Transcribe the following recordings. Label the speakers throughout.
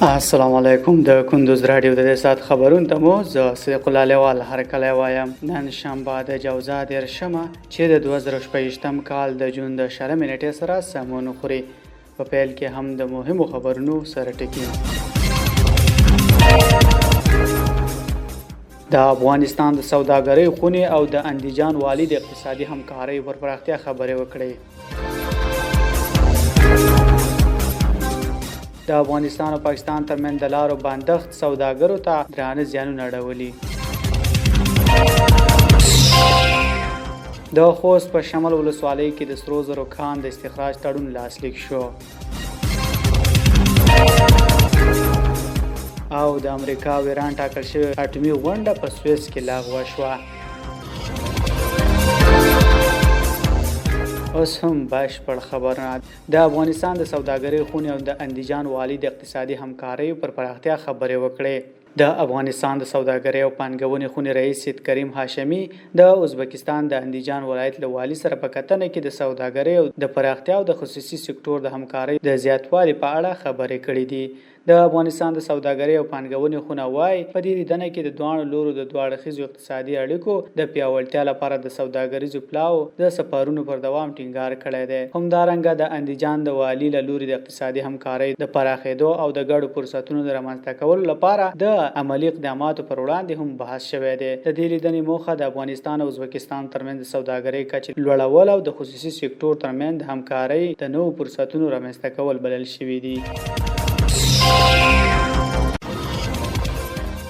Speaker 1: السلام علیکم. د کندوز رادیو د سات خبرون ته مو زه صدیق الله لیوال هرکلی وایم. نن شنبه د جوزا 13مه چې د 2024 کال د جون د 20 نیټې سره سمون خوري. په پیل کې هم د مهمو خبرونو سره ټکی. د افغانستان د سوداګرۍ خونې او د اندیجان والي د اقتصادي همکارۍ پر پراختیا خبرې وکړې. د افغانستان او پاکستان ترمنځ د لارو بندښت سوداګرو ته درانه زیانونه اړولي. د خوست په شمال ولسوالۍ کې د سرو زرو کان د استخراج تړون لاسلیک شو. او د امریکا او ایران ټاکل شوې اټومي غونډه په سویس کې لغوه شوه. اوس هم بشپړ خبرونه. د افغانستان د سوداګرۍ خونې او د اندیجان والي د اقتصادي همکارۍ پر پراختیا خبرې وکړې. د افغانستان د سوداګرۍ او پانګونې خونې رئیس سید کریم هاشمي د ازبکستان د اندیجان ولایت له والي سره په کتنه کې د سوداګرۍ او د پراختیا او د خصوصي سکتور د همکارۍ د زیاتوالي په اړه خبرې کړې دي. د افغانستان د سوداګرۍ او پانګونې خونه وايي په دې لیدنه کې د دوه لورو د دوه اړخیزو اقتصادي اړیکو د پیاوړتیا لپاره د سوداګریزو پلاو د سفرونو پر دوام ټینګار کړی دی. همدارنګه د اندیجان د والي له لوري د اقتصادي همکارۍ د پراخېدو او د ګډو فرصتونو د رامنځته کولو لپاره د عملی اقداماتو پر وړاندې هم بحث شوی دی. د دې لیدنې موخه د افغانستان او ازبکستان ترمنځ د سوداګرۍ کچې لوړول او د خصوصي سکتور ترمنځ د همکارۍ د نوو فرصتونو رامنځته کول بلل شوي دي.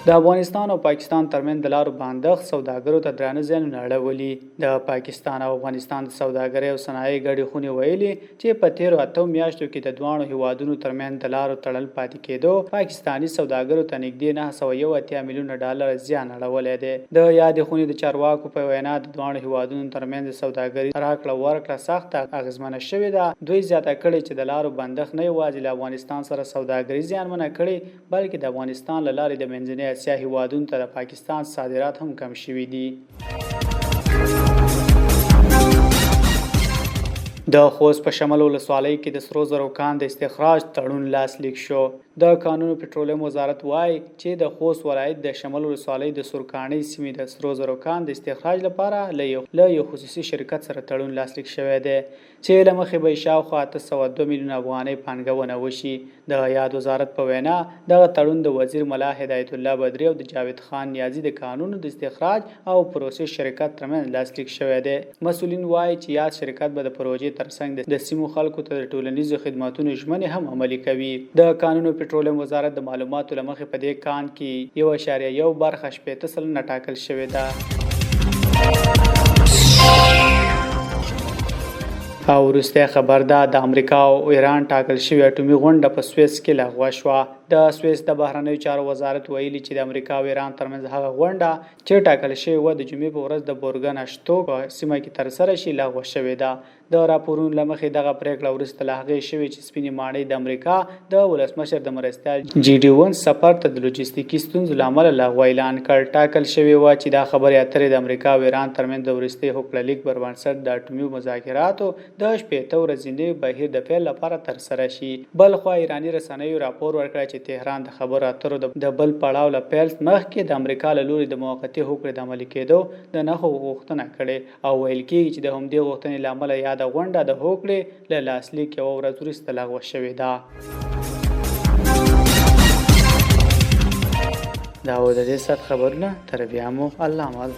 Speaker 1: د افغانستان او پاکستان ترمنځ د لارو بندښت سوداګرو ته درانه زیانونه اړولي. د پاکستان او افغانستان د سوداګرۍ او صنایع ګډې خونې ویلي چې په تیرو 8 میاشتو کې د دوه هیوادونو ترمنځ د لارو تړل پاتې کېدو پاکستاني سوداګرو ته نږدې 980 میلیونه ډالر زیان اړولی دی. د یادې خونې د چارواکو په وینا د دوه هیوادونو ترمنځ د سوداګرۍ راکړه ورکړه سخته اغیزمنه شوې ده. دوی زیاته کړې چې د لارو بندښت نه یوازې له افغانستان سره سوداګري زیانمنه کړې بلکې د افغانستان له لارې د منځنۍ اسیا هیوادونو ته د پاکستان صادرات هم کم شوي دي. د خوست په شمال ولسوالۍ کې د سرو زرو کان د استخراج تړون لاسلیک شو. د کانونو پټرولیم وزارت وایي چې د خوست ولایت د شمال ولسوالۍ د سورکاڼۍ سیمې د سرو زرو کان د استخراج لپاره له یو خصوصي شرکت سره تړون لاسلیک شوی دی چې له مخې به شاوخوا 802 میلیونه افغانۍ پانګونه وشي. د یاد وزارت په وینا دغه تړون د وزیر ملا هدایت الله بدری او د جاوید خان نیازی د کانونو د استخراج او پروسس شرکت ترمنځ لاسلیک شوی دی. مسؤلین وایي چې یاد شرکت به د پروژې ترڅنګ د سیمو خلکو ته د ټولنیزو خدماتو ژمنې هم عملي کوي. د کانونو پټرولیم وزارت د معلوماتو له مخې په دې کان کې 1.1 برخه 80% ټاکل شوې ده. او وروستی خبر ده د امریکا او ایران ټاکل شوې اټومي غونډه په سویس کې لغوه شوه. د سویس د بهرنیو چارو وزارت ویلي چې د امریکا او ایران ترمنځ هغه غونډه چې ټاکل شوې وه د جمعې په ورځ د بورګن اشتوک په سیمه کې ترسره شي لغوه شوې ده. د راپورونو له مخې دغه پریکړه وروسته له هغې شوې چې سپینې ماڼۍ د امریکا د ولسمشر د مرستیال جي ډي ونس سفر ته د لوجستیکي ستونزو له امله لغوه اعلان کړ. ټاکل شوې وه چې دا خبرې اترې د امریکا او ایران ترمنځ د وروستي هوکړلیک پر بنسټ د اټومي مذاکراتو د 80 ورځني بهیر د پیل لپاره ترسره شي. بل خوا ایراني رسنیو راپور ورکړی چې تهران د خبرو اترو د بل پړاو له پیل مخکې د امریکا له لوري د موقتي هوکړې د عملي کېدو د نښو غوښتنه کړې او ویل کېږي چې د همدې غوښتنې له امله یاده غونډه د هوکړې له لاسلیک یوه ورځ وروسته لغوه شوې ده. دا و د دې ساعت خبرونه. تر بیا مو الله مل.